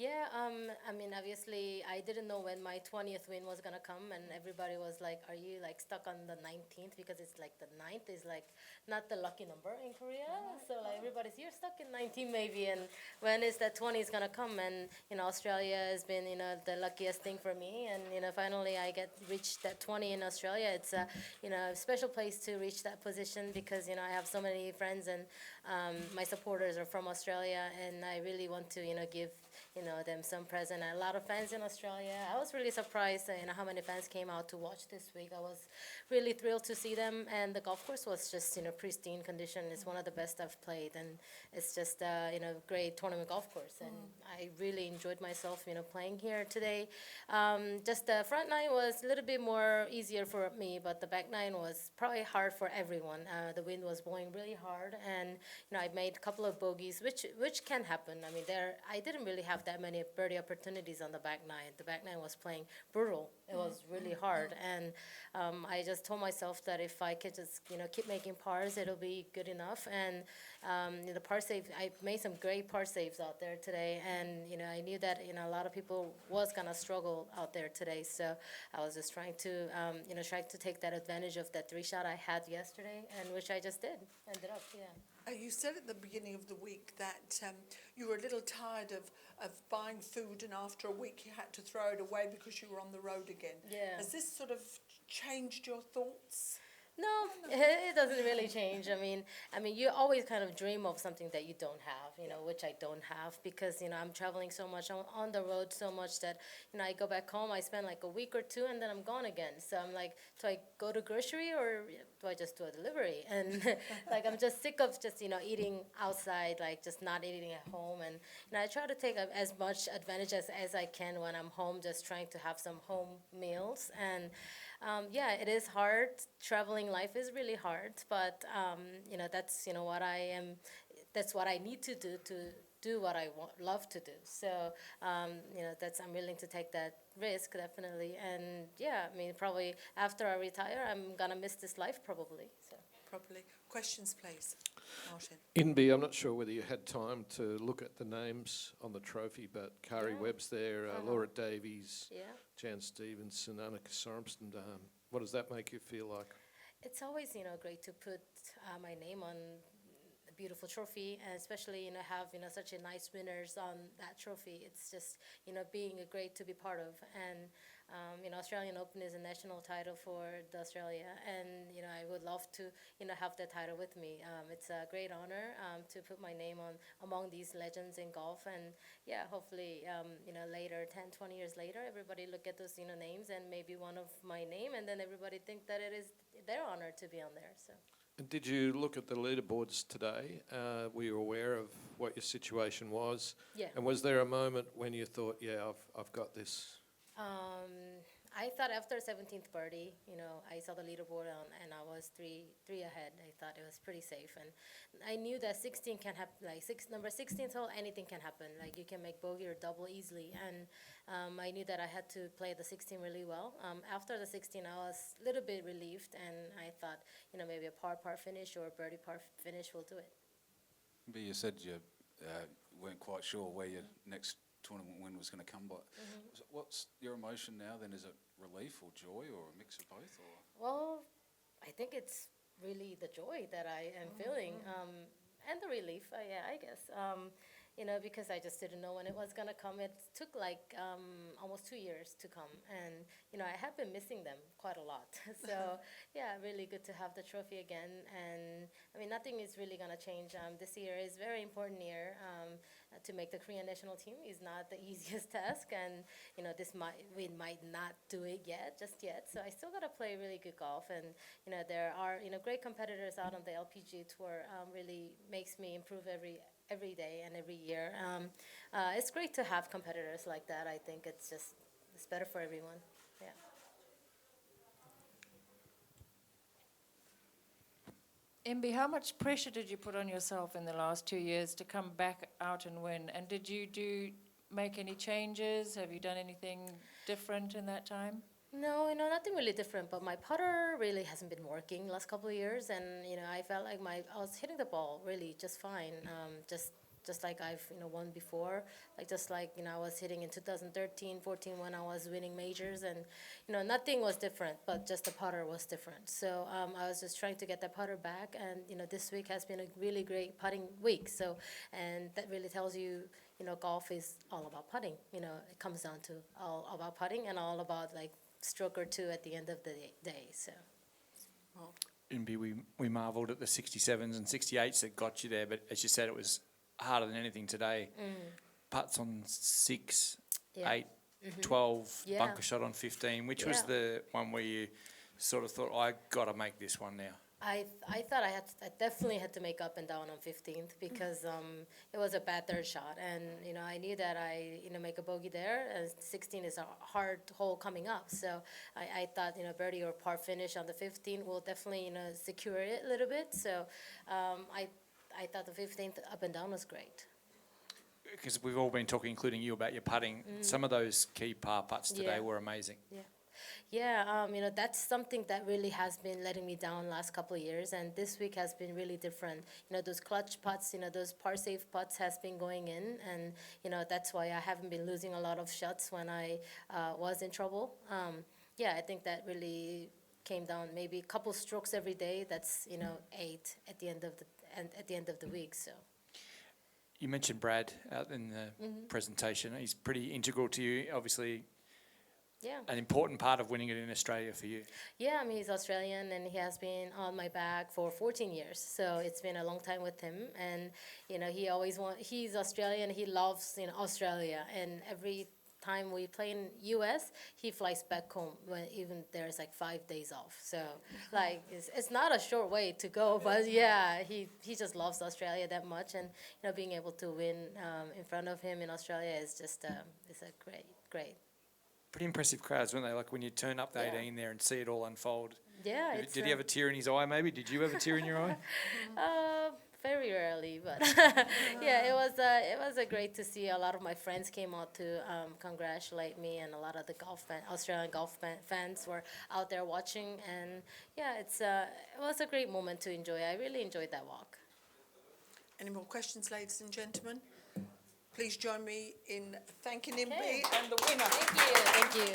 Yeah, I mean, obviously, I didn't know when my 20th win was gonna come, and everybody was like, "Are you like stuck on the 19th?" Because it's like the ninth is like not the lucky number in Korea. So like everybody's, "You're stuck in 19 maybe," and when is that 20 is gonna come? And Australia has been the luckiest thing for me, and finally I get reached that 20 in Australia. It's a a special place to reach that position because I have so many friends and my supporters are from Australia, and I really want to give them some present. A lot of fans in Australia. I was really surprised, how many fans came out to watch this week. I was really thrilled to see them, and the golf course was just, pristine condition. It's one of the best I've played, and it's just, great tournament golf course, and I really enjoyed myself, playing here today. Just the front nine was a little bit more easier for me, but the back nine was probably hard for everyone. The wind was blowing really hard, and I made a couple of bogeys, which can happen. I mean, I didn't really have that many birdie opportunities on the back nine. The back nine was playing brutal. It was really hard, and I just told myself that if I could just keep making pars, it'll be good enough. And the par save, I made some great par saves out there today, and I knew that a lot of people was gonna struggle out there today. So I was just trying to trying to take that advantage of that three shot I had yesterday, and which I just did. Ended up, yeah. You said at the beginning of the week that you were a little tired of buying food, and after a week you had to throw it away because you were on the road again. Yeah. Has this sort of changed your thoughts? No, it doesn't really change. I mean, you always kind of dream of something that you don't have, which I don't have because I'm traveling so much, I'm on the road so much that I go back home, I spend like a week or two, and then I'm gone again. So I'm like, do I go to grocery or do I just do a delivery? And like I'm just sick of just eating outside, like just not eating at home. And I try to take as much advantage as I can when I'm home, just trying to have some home meals. And yeah, it is hard. Traveling life is really hard, but that's what I am. That's what I need to do what I love to do. So that's I'm willing to take that risk definitely. And yeah, I mean probably after I retire, I'm gonna miss this life probably. So. Properly. Questions, please. Martin. Inbee, I'm not sure whether you had time to look at the names on the trophy, but Kari Yeah. Webb's there, Laura Davies, Yeah. Jan Stevenson, Annika Sormston. What does that make you feel like? It's always, great to put my name on a beautiful trophy, and especially, have, such a nice winners on that trophy. It's just, being a great to be part of. And, Australian Open is a national title for the Australia, and, I would love to, have that title with me. It's a great honor to put my name on among these legends in golf, and yeah, hopefully, later, 10, 20 years later, everybody look at those, names and maybe one of my name, and then everybody think that it is their honor to be on there. So. And did you look at the leaderboards today? Were you aware of what your situation was? Yeah. And was there a moment when you thought, yeah, I've got this? I thought after 17th birdie, I saw the leaderboard and I was three ahead. I thought it was pretty safe, and I knew that 16 can happen. Like number 16 hole, anything can happen. Like you can make bogey or double easily, and I knew that I had to play the 16 really well. After the 16, I was a little bit relieved, and I thought, maybe a par finish or a birdie par finish will do it. But you said you weren't quite sure where your next tournament win was going to come by. So what's your emotion now then? Is it relief or joy or a mix of both? Or? Well, I think it's really the joy that I am feeling, and the relief, yeah, I guess. Because I just didn't know when it was gonna come. It took like almost 2 years to come, and I have been missing them quite a lot. So yeah, really good to have the trophy again. And I mean, nothing is really gonna change. This year is a very important year. To make the Korean national team is not the easiest task, and we might not do it just yet. So I still gotta play really good golf, and there are great competitors out on the LPG tour. Really makes me improve every day and every year. It's great to have competitors like that. I think it's better for everyone. Yeah. Inbee, how much pressure did you put on yourself in the last 2 years to come back out and win? And did you make any changes? Have you done anything different in that time? No, nothing really different. But my putter really hasn't been working last couple of years, and I felt like I was hitting the ball really just fine. Just just like I've won before. Like just like I was hitting in 2013, 14 when I was winning majors, and nothing was different, but just the putter was different. So I was just trying to get that putter back, and this week has been a really great putting week. So and that really tells you. Golf is all about putting. It comes down to all about putting and all about like stroke or two at the end of the day. So. Inbee, we marvelled at the 67s and 68s that got you there, but as you said, it was harder than anything today. Putts on 6, Yeah. 8, 12, Yeah. bunker shot on 15. Which was Yeah. the one where you sort of thought, I got to make this one now? I thought I definitely had to make up and down on 15th because it was a bad third shot, and I knew that I make a bogey there, and 16 is a hard hole coming up. So I thought birdie or par finish on the 15 will definitely secure it a little bit. So I thought the 15th up and down was great. Because we've all been talking, including you, about your putting. Some of those key par putts today Yeah. were amazing. Yeah, that's something that really has been letting me down last couple of years, and this week has been really different. Those clutch putts, those par safe putts has been going in, and that's why I haven't been losing a lot of shots when I was in trouble. Yeah, I think that really came down maybe a couple strokes every day. That's 8 at the end of the week. So. You mentioned Brad out in the presentation. He's pretty integral to you, obviously. Yeah. An important part of winning it in Australia for you. Yeah, I mean, he's Australian, and he has been on my back for 14 years. So it's been a long time with him. And, he's Australian. He loves, Australia. And every time we play in U.S., he flies back home when even there's like 5 days off. So, like, it's not a short way to go. But, yeah, he just loves Australia that much. And, being able to win in front of him in Australia is just it's a great. Pretty impressive crowds, weren't they? Like when you turn up the Yeah. 18 there and see it all unfold. Yeah. Did he have a tear in his eye maybe? Did you have a tear in your eye? Very rarely, but yeah, it was great to see. A lot of my friends came out to congratulate me, and a lot of the Australian golf fans were out there watching. And yeah, it was a great moment to enjoy. I really enjoyed that walk. Any more questions, ladies and gentlemen? Please join me in thanking Inbee Okay. and the winner. Thank you.